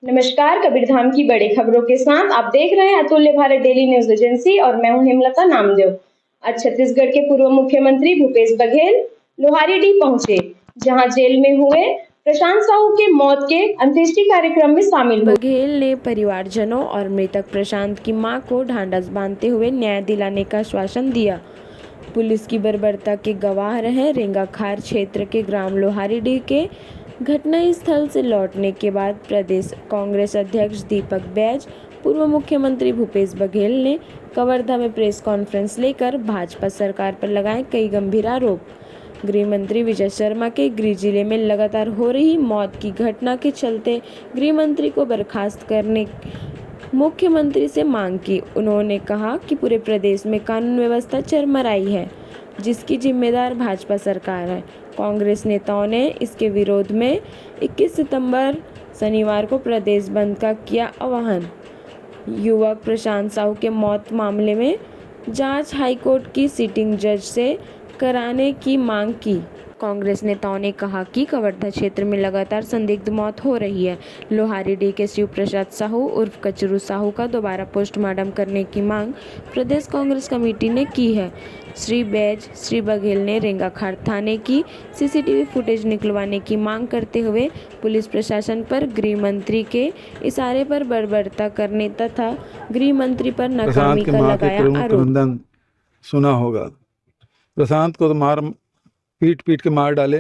नमस्कार, कबीरधाम की बड़ी खबरों के साथ आप देख रहे हैं अतुल्य भारत डेली न्यूज एजेंसी और मैं हूं हेमलता नामदेव। आज छत्तीसगढ़ के पूर्व मुख्यमंत्री भूपेश बघेल लोहारीडीह पहुंचे, जहां जेल में हुए प्रशांत साहू के मौत के अंत्येष्टि कार्यक्रम में शामिल हुए। बघेल ने परिवारजनों और मृतक प्रशांत की मां को ढांढस बांधते हुए न्याय दिलाने का आश्वासन दिया। पुलिस की बर्बरता के गवाह रहे रेंगाखार क्षेत्र के ग्राम लोहारीडीह के घटनास्थल से लौटने के बाद प्रदेश कांग्रेस अध्यक्ष दीपक बैज, पूर्व मुख्यमंत्री भूपेश बघेल ने कवर्धा में प्रेस कॉन्फ्रेंस लेकर भाजपा सरकार पर लगाए कई गंभीर आरोप। गृह मंत्री विजय शर्मा के गृह जिले में लगातार हो रही मौत की घटना के चलते गृह मंत्री को बर्खास्त करने मुख्यमंत्री से मांग की। उन्होंने कहा कि पूरे प्रदेश में कानून व्यवस्था चरमराई है, जिसकी जिम्मेदार भाजपा सरकार है। कांग्रेस नेताओं ने इसके विरोध में 21 सितंबर शनिवार को प्रदेश बंद का किया आह्वान। युवक प्रशांत साहू के मौत मामले में जांच हाईकोर्ट की सिटिंग जज से कराने की मांग की। कांग्रेस नेताओं ने कहा कि कवर्धा क्षेत्र में लगातार संदिग्ध मौत हो रही है। लोहारीडीह के शिव प्रसाद साहू उर्फ कचरू साहू का दोबारा पोस्टमार्टम करने की मांग प्रदेश कांग्रेस कमेटी ने की है। श्री बैज, श्री बघेल ने रेंगाखार थाने की सीसीटीवी फुटेज निकलवाने की मांग करते हुए पुलिस प्रशासन पर गृह मंत्री के इशारे पर बर्बरता करने तथा गृह मंत्री पर नाकामी का लगाया आरोप। सुना होगा, प्रशांत को तो पीट पीट के मार डाले।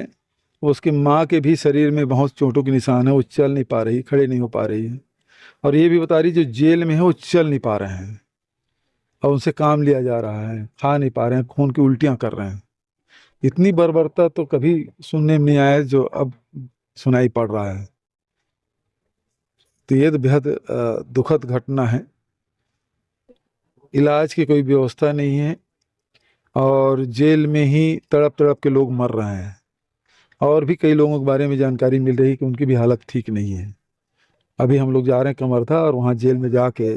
उसकी माँ के भी शरीर में बहुत चोटों के निशान है, वो चल नहीं पा रही, खड़े नहीं हो पा रही है। और ये भी बता रही जो जेल में है वो चल नहीं पा रहे हैं और उनसे काम लिया जा रहा है, खा नहीं पा रहे हैं, खून की उल्टियाँ कर रहे हैं। इतनी बर्बरता तो कभी सुनने में नहीं आया जो अब सुनाई पड़ रहा है। तो ये तो बेहद दुखद घटना है। इलाज की कोई व्यवस्था नहीं है और जेल में ही तड़प तड़प के लोग मर रहे हैं। और भी कई लोगों के बारे में जानकारी मिल रही है कि उनकी भी हालत ठीक नहीं है। अभी हम लोग जा रहे हैं कवर्धा और वहाँ जेल में जाके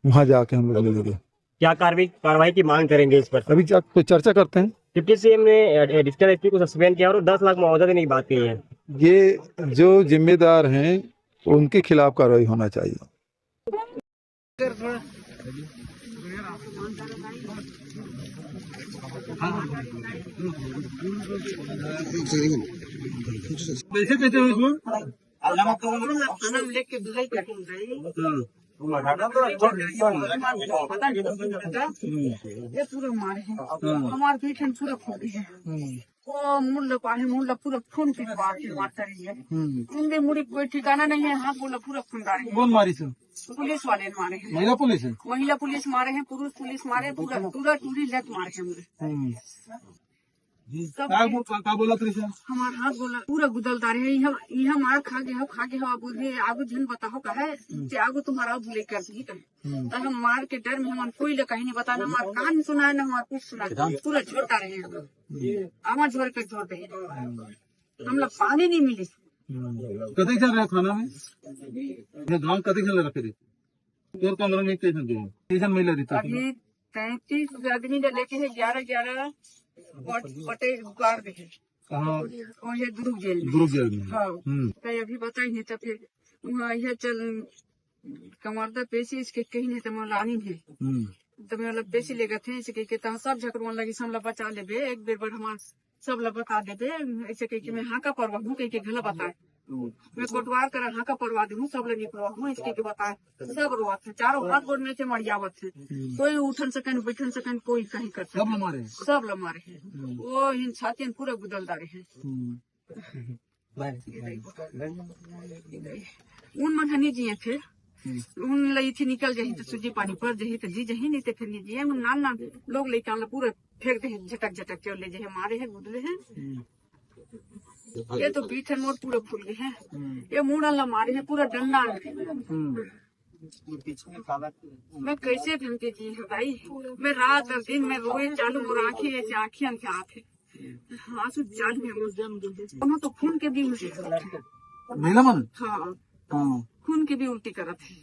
वहाँ जाके हम लोग मिलेंगे। क्या कार्रवाई की मांग करेंगे इस पर? अभी तो चर्चा करते हैं। डिप्टी सीएम ने डिजिटल एसपी को सस्पेंड किया और 10 लाख मुआवजा देने की बात कही है। ये जो जिम्मेदार हैं उनके खिलाफ कार्रवाई होना चाहिए। कैसे कहते हो इसको? ये पूरा मारे हैं, हमारे पीठ पूरा फोड़े हैं। वो मुल्ला पाले मुल्ला पूरा खून की बात मारता रही है। उनके मुड़ी कोई ठिकाना नहीं है। हाँ बोला पूरा खून डाले। कौन मारी सर? पुलिस वाले मारे हैं। महिला पुलिस है? महिला पुलिस मारे हैं, पुरुष पुलिस मारे, पूरा पूरा टूरी लत मारे हैं मुझे। का बोला सर? हमारा हाथ बोला पूरा गुदलदार है। यह मार खा गए हो आगो झन बताओ का है आगो तुम्हारा भूले कर दी तो हम मार के डर में हम कोई कहीं नहीं बताना। हमारा कान सुना न हमारा कुछ सुना, पूरा छोड़ता रहे आवाज झोर के छोड़ रहे। हम लोग पानी नहीं मिली। कते चल रहा थाना में गाँव कते चल रखे थे तोर कमरा में कैसन महिला रहती? अभी 33 आदमी लेके है 11 पटे उगाड़ रहे दुर्ग जेल में। हाँ तो अभी बताई नहीं तो फिर वहाँ यह चल कमरदा पेशी इसके कहीं नहीं तो लानी है तो मैं पेशी ले गए थे ऐसे कह के सब झकड़वा लगी सब बचा ले एक बेर हमार सब बता दे ऐसे कह के मैं हाँ का परवा हूँ कह के गला बताए मैं कोटवार कर हाँ का परवा दूँ सब लोग निकलवा हूँ इसके के बताए सब रोवत है। चारों हाथ गोड़ में से मरियावत है, कोई उठन सकन बैठन सकन कोई कहीं कर सब लमारे हैं। वो इन छाती पूरा गुदलदारे हैं। उन मन हनी जिये फिर उन लई थी निकल जाही तो सूजी पानी पड़ जाही तो जी जही नहीं तो फिर नहीं जिये नान लोग लेके पूरा फेंक दे झटक चल ले जाए मारे है गुदले हैं। ये तो पीठ मोर पूरा फूल गए हैं। ये मुड़ा मारे हैं पूरा डंडा। मैं कैसे ढंग के जी है भाई, मैं रात और दिन में रोए चालू हो आँखें ऐसे आँखियां के आते आंसू चालू है। तो खून के भी उल्टी करत है। हाँ खून के भी उल्टी करत है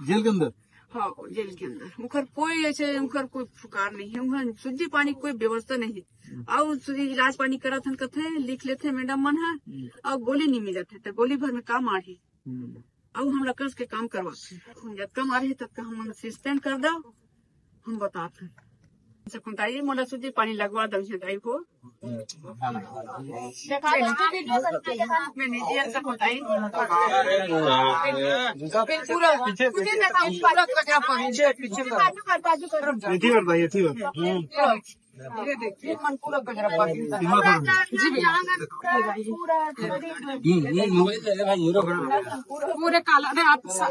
जेल के अंदर। हाँ जेल के अंदर उनकर कोई ऐसे उनकर कोई फुकार नहीं है, उनका शुद्धि पानी कोई व्यवस्था नहीं है। और इलाज पानी करा था कथे लिख लेते मैडम मन है, और गोली नहीं मिलत है तो गोली भर में काम आ रही और हम रकस के काम करवाते जब कम आ रही तब हम सस्पेंड कर दो, हम बताते बताइए मोला शुद्धि पानी लगवा दो दाई को पूरे काला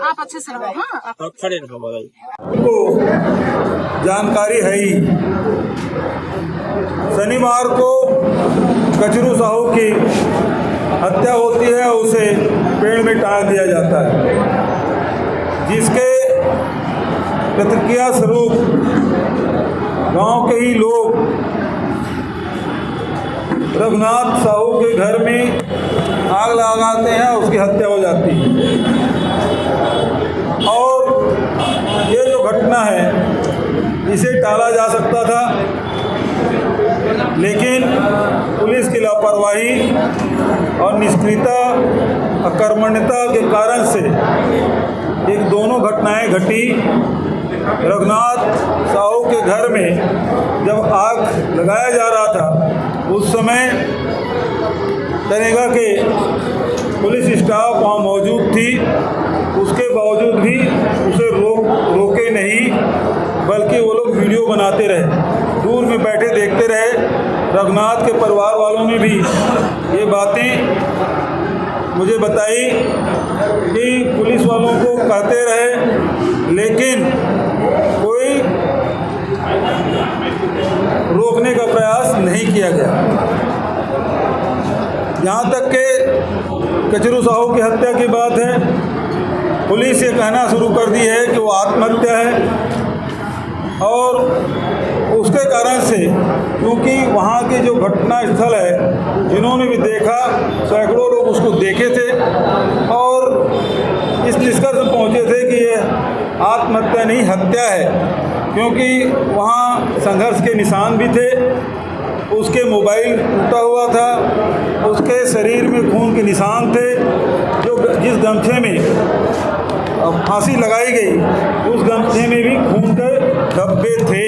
आप अच्छे से रहो। हाँ खड़े रखो भाई को जानकारी है ही। शनिवार को कचरू साहू की हत्या होती है, उसे पेड़ में टांग दिया जाता है, जिसके प्रतिक्रिया स्वरूप गांव के ही लोग रघुनाथ साहू के घर में आग लगाते हैं, उसकी हत्या हो जाती है। और ये जो घटना है इसे टाला जा सकता था, लेकिन पुलिस की लापरवाही और निष्क्रियता अकर्मण्यता के कारण से एक दोनों घटनाएं घटी। रघुनाथ साहू के घर में जब आग लगाया जा रहा था उस समय तनेगा के पुलिस स्टाफ वहाँ मौजूद थी, उसके बावजूद भी उसे रोके नहीं, बल्कि वो लोग वीडियो बनाते रहे, दूर में बैठे देखते रहे। रघुनाथ के परिवार वालों ने भी ये बातें मुझे बताई कि पुलिस वालों को कहते रहे, लेकिन कोई रोकने का प्रयास नहीं किया गया। यहाँ तक के कचरू साहू की हत्या की बात है, पुलिस ये कहना शुरू कर दी है कि वो आत्महत्या है, और उसके कारण से क्योंकि वहाँ के जो घटना स्थल है, जिन्होंने भी देखा, सैकड़ों लोग उसको देखे थे और इस निष्कर्ष पर पहुँचे थे कि ये आत्महत्या नहीं हत्या है, क्योंकि वहाँ संघर्ष के निशान भी थे, उसके मोबाइल टूटा हुआ था, उसके शरीर में खून के निशान थे, जो जिस गमछे में फांसी लगाई गई उस गमछे में भी खून के धब्बे थे।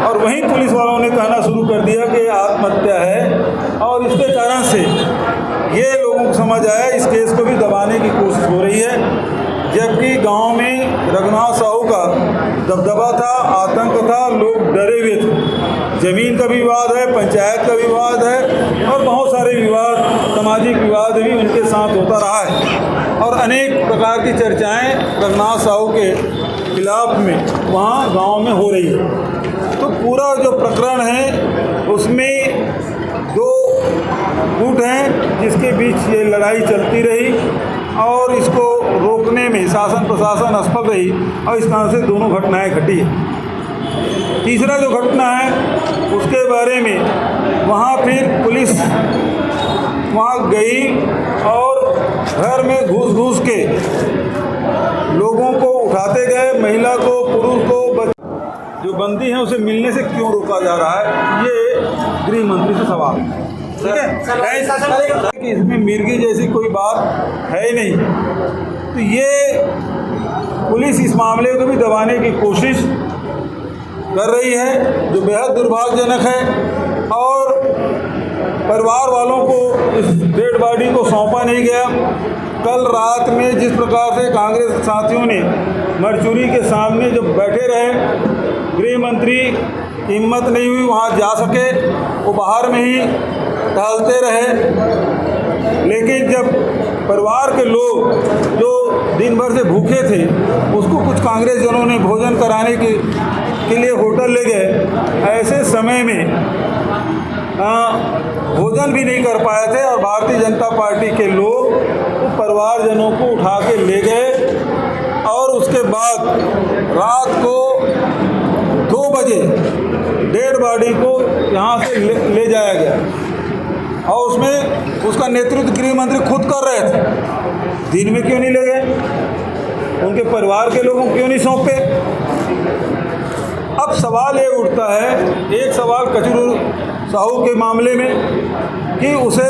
और वहीं पुलिस वालों ने कहना शुरू कर दिया कि आत्महत्या है, और इसके कारण से ये लोगों को समझ आया इस केस को भी दबाने की कोशिश हो रही है, जबकि गांव में रघुनाथ साहू का दबदबा था, आतंक था, लोग डरे हुए थे। जमीन का विवाद है, पंचायत का विवाद है, और बहुत सारे विवाद, सामाजिक विवाद भी उनके साथ होता रहा है, और अनेक प्रकार की चर्चाएं रघुनाथ साहू के खिलाफ में वहाँ गांव में हो रही है। तो पूरा जो प्रकरण है उसमें दो गुट हैं जिसके बीच ये लड़ाई चलती रही, और इसको रोकने में शासन प्रशासन असफल रही, और इस कारण से दोनों घटनाएं घटी। तीसरा जो घटना है उसके बारे में वहाँ फिर पुलिस वहाँ गई और घर में घुस के लोगों को उठाते गए, महिला को, पुरुष को, जो बंदी हैं उसे मिलने से क्यों रोका जा रहा है, ये गृह मंत्री से सवाल। ठीक है कि इसमें मिर्गी जैसी कोई बात है ही नहीं, तो ये पुलिस इस मामले को भी दबाने की कोशिश कर रही है, जो बेहद दुर्भाग्यजनक है। और परिवार वालों को इस डेड बॉडी को सौंपा नहीं गया। कल रात में जिस प्रकार से कांग्रेस साथियों ने मरचुरी के सामने जब बैठे रहे, गृह मंत्री हिम्मत नहीं हुई वहाँ जा सके, वो बाहर में ही टहलते रहे। लेकिन जब परिवार के लोग जो दिन भर से भूखे थे उसको कुछ कांग्रेस जनों ने भोजन कराने के लिए होटल ले गए, ऐसे समय में भोजन भी नहीं कर पाए थे, और भारतीय जनता पार्टी के लोग तो परिवारजनों को उठा के ले गए, और उसके बाद रात को 2 बजे डेड बॉडी को यहाँ से ले जाया गया, और उसमें उसका नेतृत्व गृह मंत्री खुद कर रहे थे। दिन में क्यों नहीं ले गए? उनके परिवार के लोगों को क्यों नहीं सौंपे? अब सवाल ये उठता है, एक सवाल कचरू साहू के मामले में कि उसे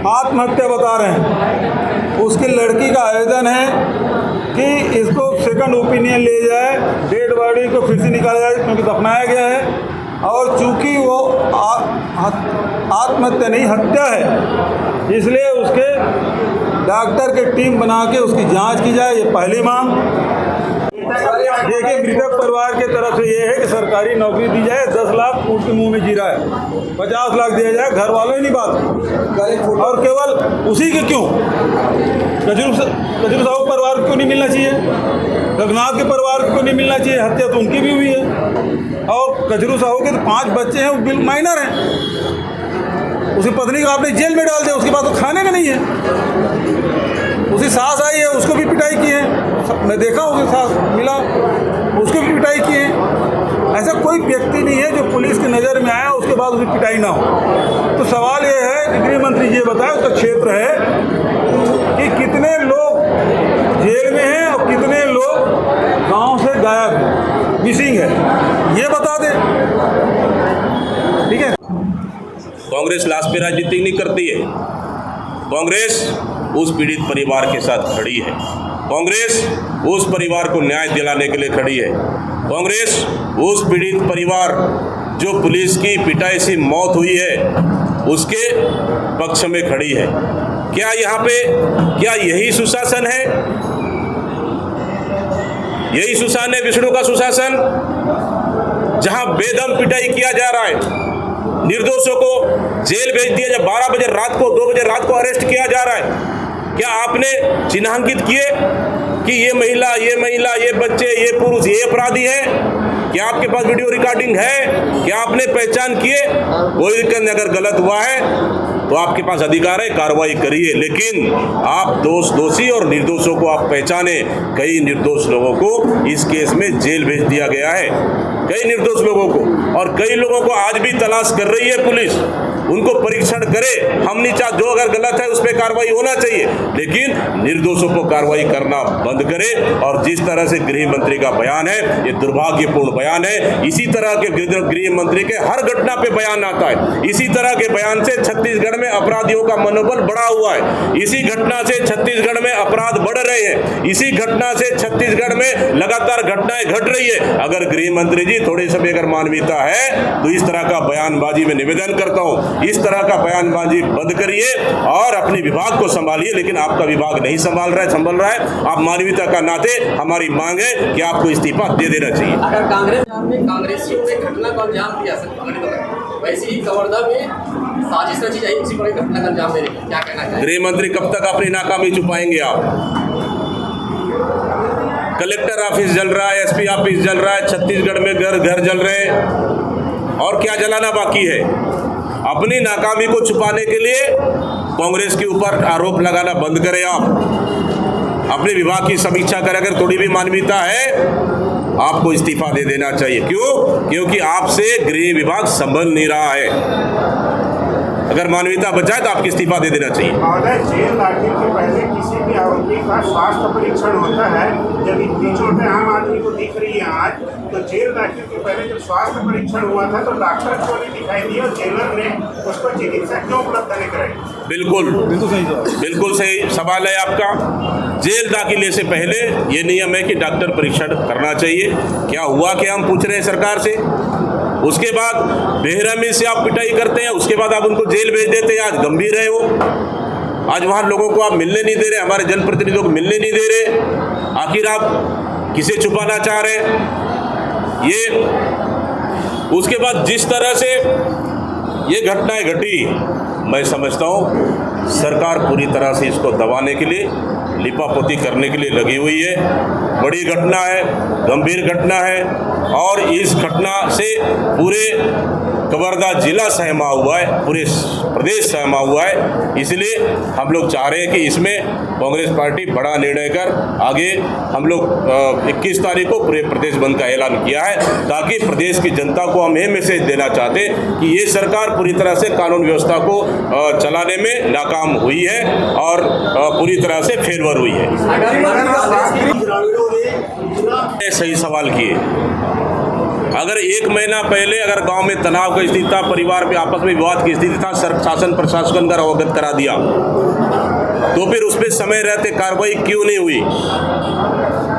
आत्महत्या बता रहे हैं। उसकी लड़की का आवेदन है कि इसको सेकंड ओपिनियन ले जाए, डेड बॉडी को फिर से निकाला जाए क्योंकि दफनाया गया है और चूंकि वो आत्महत्या नहीं हत्या है, इसलिए उसके डॉक्टर की टीम बना के उसकी जांच की जाए। ये पहली मांग। देखिए, मृतक परिवार के तरफ से ये है कि सरकारी नौकरी दी जाए। 10 लाख ऊँट के मुंह में जीरा है, 50 लाख दिया जाए। घर वालों ही नहीं बात, और केवल उसी के क्यों? कचरू साहू परिवार को क्यों नहीं मिलना चाहिए? रघुनाथ के परिवार को क्यों नहीं मिलना चाहिए? हत्या तो उनकी भी हुई है। और कचरू साहू के तो 5 बच्चे हैं, वो बिल्कुल माइनर हैं। उसकी पत्नी को आपने जेल में डाल दिया, उसके बाद तो खाने का नहीं है। उसकी सास आई है, उसको भी पिटाई की है। मैं देखा उसकी सास मिला, उसको भी पिटाई की है। ऐसा कोई व्यक्ति नहीं है जो पुलिस की नज़र में आया उसके बाद उसकी पिटाई ना हो। तो सवाल ये है कि गृह मंत्री जी बताएं, उसका क्षेत्र है कि कितने लोग जेल में हैं और कितने लोग गांव से गायब हैं, मिसिंग है, ये बता दें। ठीक है। कांग्रेस लाश पे राजनीति नहीं करती है। कांग्रेस उस पीड़ित परिवार के साथ खड़ी है। कांग्रेस उस परिवार को न्याय दिलाने के लिए खड़ी है। कांग्रेस उस पीड़ित परिवार जो पुलिस की पिटाई से मौत हुई है उसके पक्ष में खड़ी है। क्या यहाँ पे यही सुशासन है? यही सुशासन है विष्णु का सुशासन, जहां बेदम पिटाई किया जा रहा है, निर्दोषों को जेल भेज दिया जाए, 12 बजे रात को 2 बजे रात को अरेस्ट किया जा रहा है। क्या आपने चिन्हांकित किए कि ये महिला, ये बच्चे, ये पुरुष, ये अपराधी है? क्या आपके पास वीडियो रिकॉर्डिंग है? क्या आपने पहचान किए? कोई दिक्कत नहीं। अगर गलत हुआ है तो आपके पास अधिकार है, कार्रवाई करिए, लेकिन आप दोषी और निर्दोषों को आप पहचाने। कई निर्दोष लोगों को इस केस में जेल भेज दिया गया है, कई निर्दोष लोगों को, और कई लोगों को आज भी तलाश कर रही है पुलिस। उनको परीक्षण करे। हम नहीं चाहते, जो अगर गलत है उस पर कार्रवाई होना चाहिए, लेकिन निर्दोषों को कार्रवाई करना बंद करे। और जिस तरह से गृह मंत्री का बयान है, ये दुर्भाग्यपूर्ण बयान है। इसी तरह के गृह मंत्री के हर घटना पे बयान आता है। इसी तरह के बयान से छत्तीसगढ़ में अपराधियों का मनोबल बढ़ा हुआ है। इसी घटना से छत्तीसगढ़ में अपराध बढ़ रहे हैं। इसी घटना से छत्तीसगढ़ में लगातार घटनाएं घट रही है। अगर गृह मंत्री जी थोड़ी सी अगर मानवीयता है तो इस तरह का बयानबाजी में निवेदन करता हूं, इस तरह का बयानबाजी बंद करिए और अपने विभाग को संभालिए। लेकिन आपका विभाग नहीं संभल रहा है। आप मानवीयता का नाते हमारी मांग है कि आपको इस्तीफा दे देना चाहिए। अगर कांग्रेसियों ने घटना को अंजाम दिया वैसे ही कवर्धा में साजिश रची जाएगी उसी पर घटना का अंजाम देने का क्या कहना चाहिए? गृह मंत्री कब तक अपनी नाकामी छुपाएंगे आप? कलेक्टर ऑफिस जल रहा है, एसपी ऑफिस जल रहा है, छत्तीसगढ़ में घर जल रहे हैं, और क्या जलाना बाकी है? अपनी नाकामी को छुपाने के लिए कांग्रेस के ऊपर आरोप लगाना बंद करें। आप अपने विभाग की समीक्षा करें। अगर थोड़ी भी मानवीयता है आपको इस्तीफा दे देना चाहिए। क्यों? क्योंकि आपसे गृह विभाग संभल नहीं रहा है। अगर मानवीयता बचाए तो आपको इस्तीफा दे देना चाहिए। जेल दाखिल के पहले किसी भी आरोपी का स्वास्थ्य परीक्षण होता है। जब इतनी चोटें आम आदमी को दिख रही है आज, तो जेल दाखिल के पहले जब स्वास्थ्य परीक्षण हुआ था तो डॉक्टर क्यों नहीं दिखाई दिया और जेलर ने उसको चिकित्सा क्यों उपलब्ध नहीं कराई? बिल्कुल सही सवाल है आपका। जेल दाखिले से पहले ये नियम है कि डॉक्टर परीक्षण करना चाहिए। क्या हुआ कि हम पूछ रहे हैं सरकार से। उसके बाद बेरहमी से आप पिटाई करते हैं, उसके बाद आप उनको जेल भेज देते हैं। आज गंभीर है वो, आज वहाँ लोगों को आप मिलने नहीं दे रहे, हमारे जनप्रतिनिधियों को मिलने नहीं दे रहे। आखिर आप किसे छुपाना चाह रहे हैं ये? उसके बाद जिस तरह से ये घटनाएं घटी, मैं समझता हूँ सरकार पूरी तरह से इसको दबाने के लिए, लिपापोती करने के लिए लगी हुई है। बड़ी घटना है, गंभीर घटना है, और इस घटना से पूरे कवर्धा जिला सहमा हुआ है, पूरे प्रदेश सहमा हुआ है। इसलिए हम लोग चाह रहे हैं कि इसमें कांग्रेस पार्टी बड़ा निर्णय कर आगे, हम लोग 21 तारीख को पूरे प्रदेश बंद का ऐलान किया है, ताकि प्रदेश की जनता को हम ये मैसेज देना चाहते हैं कि ये सरकार पूरी तरह से कानून व्यवस्था को चलाने में नाकाम नाकाम हुई है और पूरी तरह से फेलवर हुई है। सही सवाल किए। अगर 1 महीना पहले अगर गांव में तनाव की स्थिति था, परिवार में आपस में विवाद की स्थिति था, शासन प्रशासन का अवगत करा दिया, तो फिर उस पर समय रहते कार्रवाई क्यों नहीं हुई?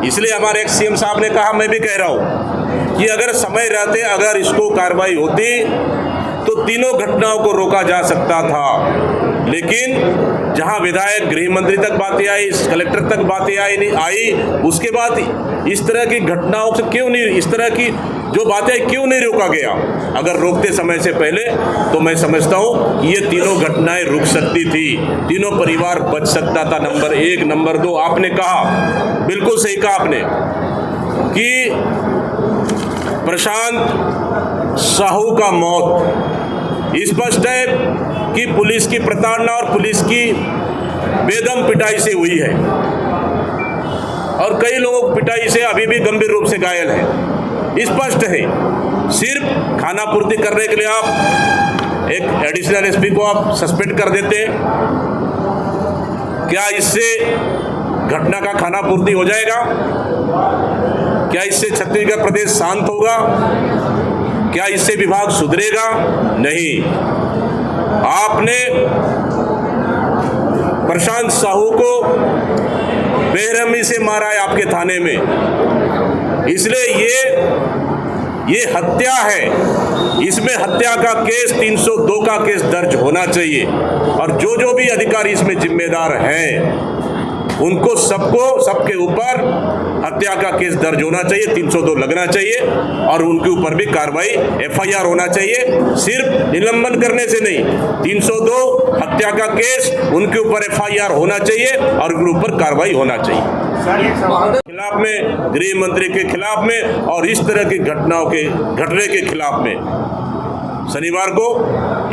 इसलिए हमारे एक सीएम साहब ने कहा, मैं भी कह रहा हूं कि अगर समय रहते अगर इसको कार्रवाई होती तो तीनों घटनाओं को रोका जा सकता था। लेकिन जहां विधायक, गृह मंत्री तक बातें आई, कलेक्टर तक बातें आई, उसके बाद इस तरह की घटनाओं से क्यों नहीं, इस तरह की जो बातें क्यों नहीं रोका गया? अगर रोकते समय से पहले तो मैं समझता हूं कि ये तीनों घटनाएं रुक सकती थी, तीनों परिवार बच सकता था। नंबर 1। नंबर 2, आपने कहा, बिल्कुल सही कहा आपने कि प्रशांत साहू का मौत स्पष्ट है कि पुलिस की प्रताड़ना और पुलिस की बेदम पिटाई से हुई है, और कई लोग पिटाई से अभी भी गंभीर रूप से घायल हैं। स्पष्ट है, सिर्फ खाना पूर्ति करने के लिए आप एक एडिशनल एसपी को आप सस्पेंड कर देते हैं, क्या इससे घटना का खाना पूर्ति हो जाएगा? क्या इससे छत्तीसगढ़ प्रदेश शांत होगा? क्या इससे विभाग सुधरेगा? नहीं। आपने प्रशांत साहू को बेरहमी से मारा है आपके थाने में, इसलिए ये हत्या है। इसमें हत्या का केस 302 का केस दर्ज होना चाहिए, और जो भी अधिकारी इसमें जिम्मेदार हैं उनको सबके ऊपर हत्या का केस दर्ज होना चाहिए, 302 लगना चाहिए, और उनके ऊपर भी कार्रवाई FIR होना चाहिए। सिर्फ निलंबन करने से नहीं, 302 हत्या का केस, उनके ऊपर FIR होना चाहिए और उनके ऊपर कार्रवाई होना चाहिए। खिलाफ में, गृह मंत्री के खिलाफ में और इस तरह की घटने के खिलाफ में शनिवार को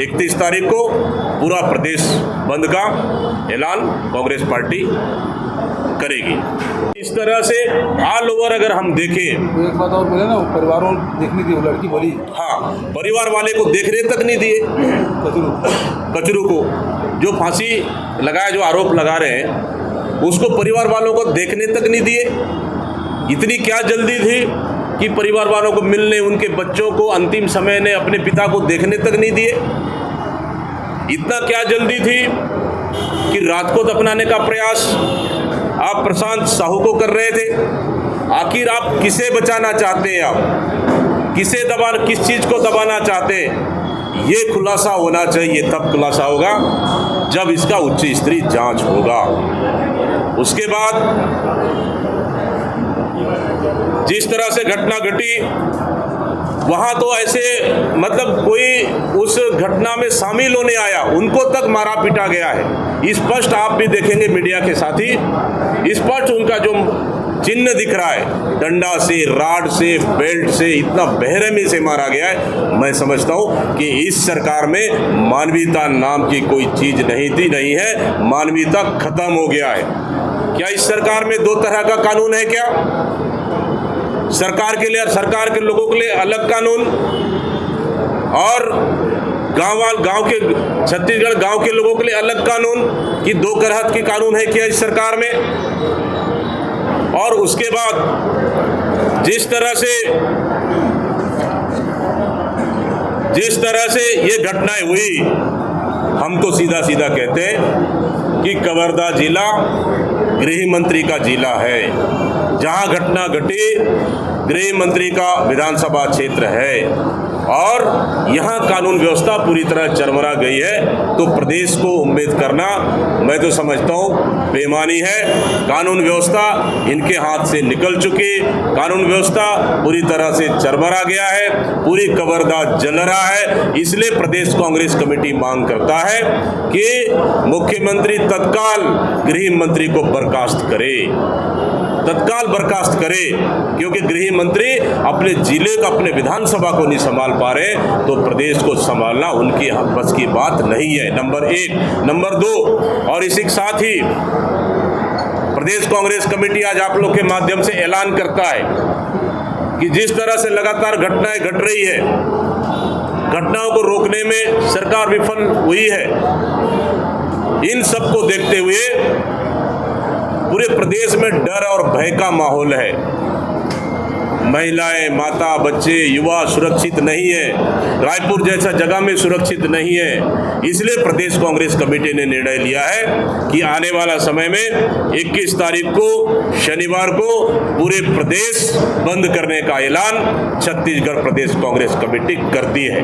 31 तारीख को पूरा प्रदेश बंद का ऐलान कांग्रेस पार्टी करेगी। इस तरह से ऑल ओवर अगर हम देखें, एक बात और बोले ना, परिवारों देखने दी, वो लड़की बोली, हाँ, परिवार वाले को देखने तक नहीं दिए। कचरू को जो फांसी लगाया, जो आरोप लगा रहे हैं, उसको परिवार वालों को देखने तक नहीं दिए। इतनी क्या जल्दी थी कि परिवार वालों को मिलने, उनके बच्चों को अंतिम समय ने अपने पिता को देखने तक नहीं दिए? इतना क्या जल्दी थी कि रात को दफनाने का प्रयास आप प्रशांत साहू को कर रहे थे? आखिर आप किसे बचाना चाहते हैं? आप किस चीज को दबाना चाहते हैं? ये खुलासा होना चाहिए। तब खुलासा होगा जब इसका उच्च स्तरीय जांच होगा। उसके बाद जिस तरह से घटना घटी, वहां तो ऐसे मतलब कोई उस घटना में शामिल होने आया, उनको तक मारा पीटा गया है। स्पष्ट आप भी देखेंगे मीडिया के साथी, स्पष्ट उनका जो चिन्ह दिख रहा है, डंडा से, राड से, बेल्ट से, इतना बेरहमी से मारा गया है। मैं समझता हूं कि इस सरकार में मानवीयता नाम की कोई चीज नहीं है। मानवीयता खत्म हो गया है। क्या इस सरकार में 2 तरह का कानून है? क्या सरकार के लिए, सरकार के लोगों के लिए अलग कानून, और गांव के छत्तीसगढ़ गांव के लोगों के लिए अलग कानून, कि 2 तरह के कानून है क्या इस सरकार में? और उसके बाद जिस तरह से ये घटनाएं हुई, हम तो सीधा कहते हैं कि कवर्धा जिला गृह मंत्री का जिला है। जहां घटना घटी, गृह मंत्री का विधानसभा क्षेत्र है, और यहाँ कानून व्यवस्था पूरी तरह चरमरा गई है। तो प्रदेश को उम्मीद करना, मैं तो समझता हूँ, बेईमानी है। कानून व्यवस्था इनके हाथ से निकल चुकी, कानून व्यवस्था पूरी तरह से चरमरा गया है, पूरी कवर्धा जल रहा है। इसलिए प्रदेश कांग्रेस कमेटी मांग करता है कि मुख्यमंत्री तत्काल गृह मंत्री को बर्खास्त करे, क्योंकि गृह मंत्री अपने जिले का, अपने विधानसभा को नहीं संभाल पा रहे, तो प्रदेश को संभालना उनकी बस की बात नहीं है। नंबर 1। नंबर 2, और इसी के साथ ही प्रदेश कांग्रेस कमेटी आज आप लोग के माध्यम से ऐलान करता है कि जिस तरह से लगातार घटनाएं घट रही है, घटनाओं को रोकने में सरकार विफल हुई है, इन सब को देखते हुए पूरे प्रदेश में डर और भय का माहौल है। महिलाएं, माता, बच्चे, युवा सुरक्षित नहीं है, रायपुर जैसा जगह में सुरक्षित नहीं है। इसलिए प्रदेश कांग्रेस कमेटी ने निर्णय लिया है कि आने वाला समय में 21 तारीख को शनिवार को पूरे प्रदेश बंद करने का ऐलान छत्तीसगढ़ प्रदेश कांग्रेस कमेटी करती है।